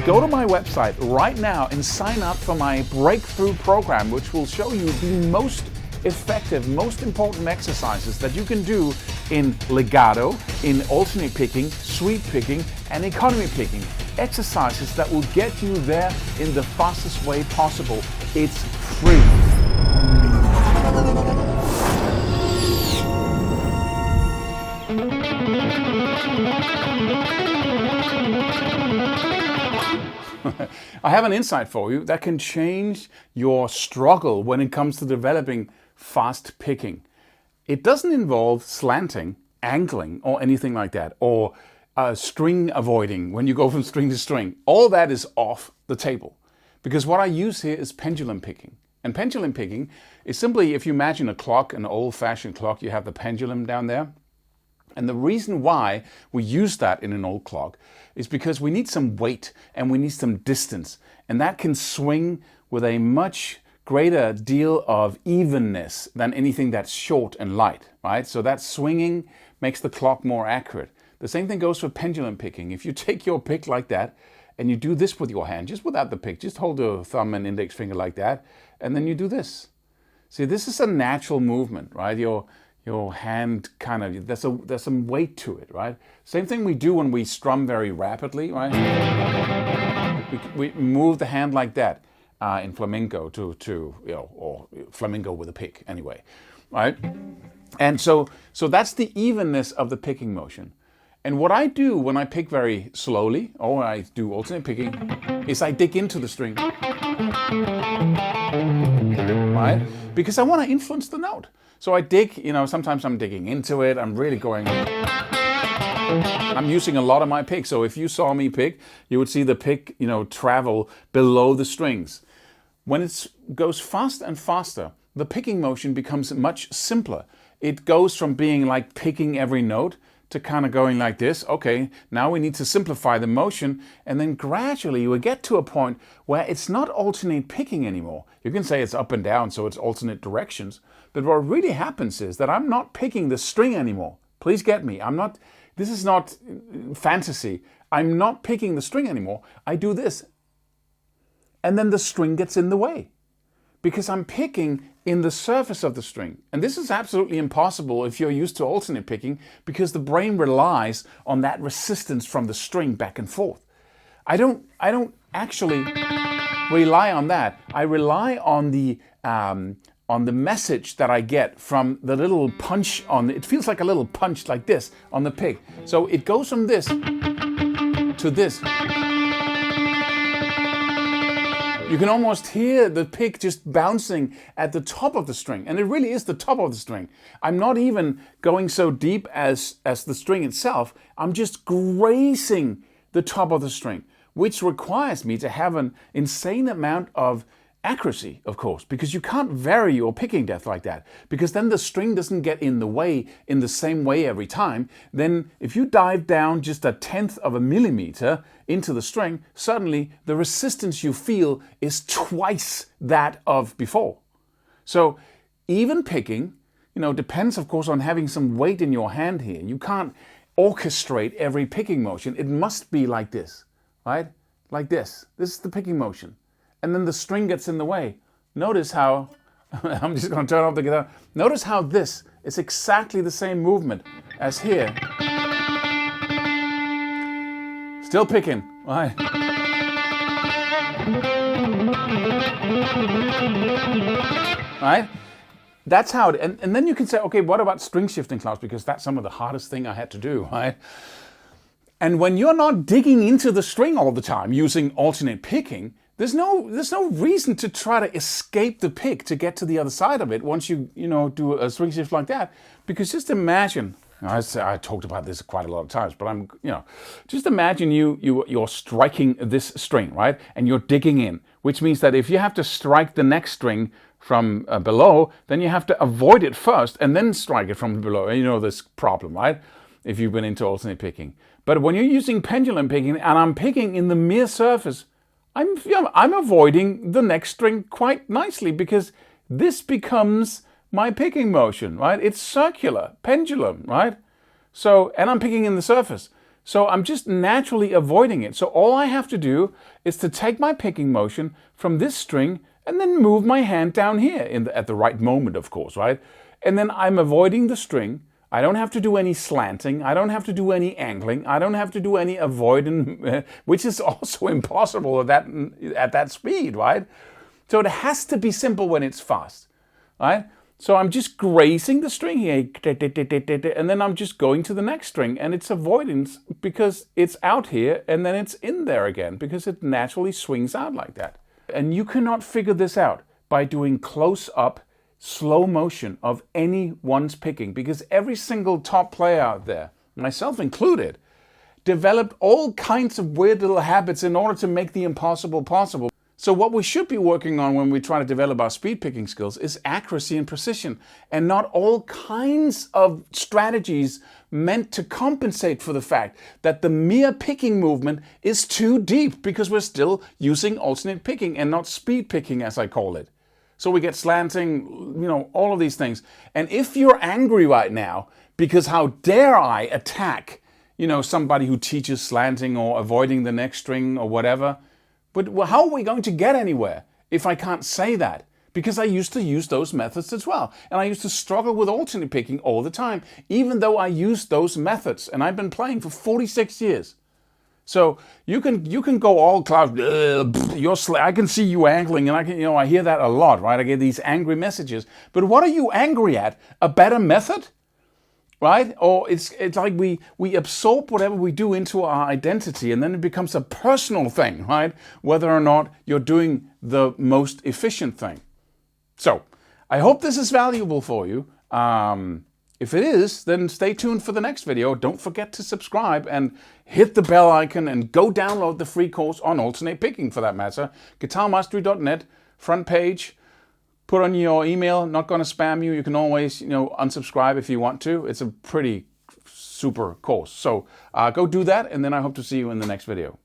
go to my website right now and sign up for my breakthrough program, which will show you the most effective, most important exercises that you can do in legato, in alternate picking, sweep picking, and economy picking. Exercises that will get you there in the fastest way possible. It's free. I have an insight for you that can change your struggle when it comes to developing fast picking. It doesn't involve slanting, angling, or anything like that, or string avoiding when you go from string to string. All that is off the table, because what I use here is pendulum picking. And pendulum picking is simply, if you imagine a clock, an old-fashioned clock, you have the pendulum down there. And the reason why we use that in an old clock is because we need some weight and we need some distance. And that can swing with a much greater deal of evenness than anything that's short and light, right? So that swinging makes the clock more accurate. The same thing goes for pendulum picking. If you take your pick like that and you do this with your hand, just without the pick, just hold the thumb and index finger like that, and then you do this. See, this is a natural movement, right? Your hand kind of, there's some weight to it, right? Same thing we do when we strum very rapidly, right? We move the hand like that in flamenco or flamenco with a pick anyway, right? And so that's the evenness of the picking motion. And what I do when I pick very slowly, or I do alternate picking, is I dig into the string, right? Because I want to influence the note. So I dig, sometimes I'm digging into it, I'm really going, I'm using a lot of my pick. So if you saw me pick, you would see the pick, travel below the strings. When it goes faster and faster, the picking motion becomes much simpler. It goes from being like picking every note to kind of going like this. Okay, now we need to simplify the motion, and then gradually we get to a point where it's not alternate picking anymore. You can say it's up and down, so it's alternate directions. But what really happens is that I'm not picking the string anymore. Please get me. This is not fantasy. I'm not picking the string anymore. I do this. And then the string gets in the way, because I'm picking in the surface of the string. And this is absolutely impossible if you're used to alternate picking, because the brain relies on that resistance from the string back and forth. I don't actually rely on that. I rely on the message that I get from the little punch it feels like a little punch like this on the pick. So it goes from this to this. You can almost hear the pick just bouncing at the top of the string. And it really is the top of the string. I'm not even going so deep as the string itself. I'm just grazing the top of the string, which requires me to have an insane amount of accuracy, of course, because you can't vary your picking depth like that, because then the string doesn't get in the way in the same way every time. Then if you dive down just 1/10 of a millimeter into the string, suddenly the resistance you feel is twice that of before. So even picking, depends of course on having some weight in your hand here. You can't orchestrate every picking motion. It must be like this, right? Like this. This is the picking motion. And then the string gets in the way. Notice how, I'm just going to turn off the guitar. Notice how this is exactly the same movement as here. Still picking, right? Right? That's how it, and then you can say, okay, what about string shifting, Claus? Because that's some of the hardest thing I had to do, right? And when you're not digging into the string all the time using alternate picking, there's no reason to try to escape the pick to get to the other side of it once you do a string shift like that. Because just imagine, I talked about this quite a lot of times, but just imagine you're striking this string, right? And you're digging in, which means that if you have to strike the next string from below, then you have to avoid it first and then strike it from below. And you know this problem, right? If you've been into alternate picking. But when you're using pendulum picking and I'm picking in the mere surface, I'm avoiding the next string quite nicely, because this becomes my picking motion, right? It's circular, pendulum, right? So, and I'm picking in the surface. So I'm just naturally avoiding it. So all I have to do is to take my picking motion from this string and then move my hand down here at the right moment, of course, right? And then I'm avoiding the string. I don't have to do any slanting. I don't have to do any angling. I don't have to do any avoiding, which is also impossible at that speed, right? So it has to be simple when it's fast, right? So I'm just grazing the string here, and then I'm just going to the next string, and it's avoidance because it's out here, and then it's in there again because it naturally swings out like that. And you cannot figure this out by doing close-up, slow motion of anyone's picking, because every single top player out there, myself included, developed all kinds of weird little habits in order to make the impossible possible. So what we should be working on when we try to develop our speed picking skills is accuracy and precision, and not all kinds of strategies meant to compensate for the fact that the mere picking movement is too deep, because we're still using alternate picking and not speed picking, as I call it. So we get slanting, all of these things. And if you're angry right now because how dare I attack, somebody who teaches slanting or avoiding the next string or whatever, but how are we going to get anywhere if I can't say that? Because I used to use those methods as well. And I used to struggle with alternate picking all the time, even though I used those methods. And I've been playing for 46 years. So you can go all Claus, I can see you angling, and I hear that a lot, right? I get these angry messages. But what are you angry at? A better method? Right? Or it's like we absorb whatever we do into our identity, and then it becomes a personal thing, right? Whether or not you're doing the most efficient thing. So I hope this is valuable for you. If it is, then stay tuned for the next video. Don't forget to subscribe and hit the bell icon, and go download the free course on alternate picking, for that matter. GuitarMastery.net, front page. Put on your email, not going to spam you. You can always, unsubscribe if you want to. It's a pretty super course. So go do that, and then I hope to see you in the next video.